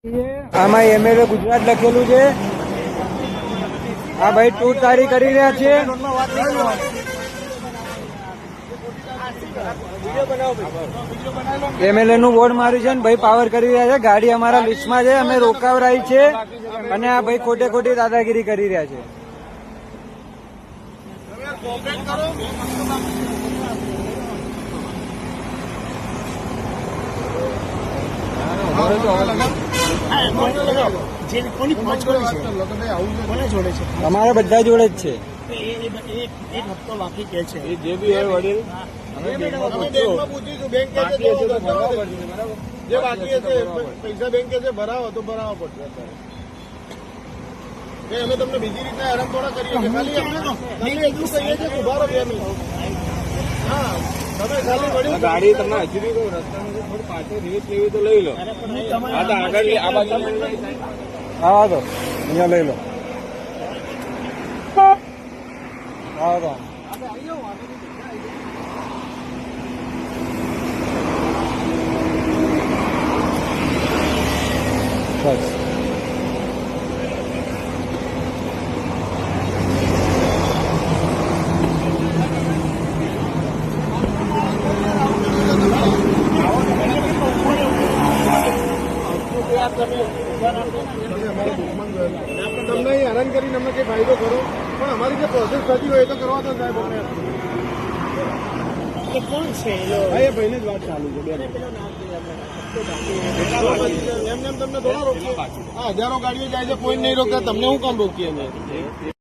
આમાં એમએલએ ગુજરાત લખેલું છે. આ ભાઈ ટૂર તારી કરી રહ્યા છે. એમએલએ નું બોર્ડ માર્યું છે ને ભાઈ પાવર કરી રહ્યા છે. ગાડી અમારા લિસ્ટમાં છે, અમે રોકાવરાઈ છે અને આ ભાઈ ખોટે ખોટી દાદાગીરી કરી રહ્યા છે. અમારા બધા જોડે જ છે. એક હપ્તો બાકી કે છે જે બી હોય વડીલ જે બાકી હશે પૈસા બેંક છે ભરાવો તો ભરાવો પડશે. અમે તમને બીજી રીતના હેરાન થોડા કરીએ છીએ. ખાલી એટલું કહીએ છીએ ઉભા રહો 2 મિનિટ. હા તમે ખાલી વડીલ ગાડી તમને હજી બી કહું રસ્તામાં થોડી પાછળ રીત લેવી તો લઈ લો. હા તો આગળ આ બાજુ હા તો અહીંયા લઈ લો. હા તો બસ તમને હેરાન કરીને અમને કઈ ફાયદો કરો, પણ અમારી જે પ્રોસેસ થતી હોય એ તો કરવા દો સાહેબ. અમને કોણ છે એ ભાઈને જ વાત ચાલુ છે. એમ તમને થોડા રોકીએ. હા હજારો ગાડીઓ જાય છે, કોઈ નહીં રોકતા. તમને હું કામ રોકીએ અમે?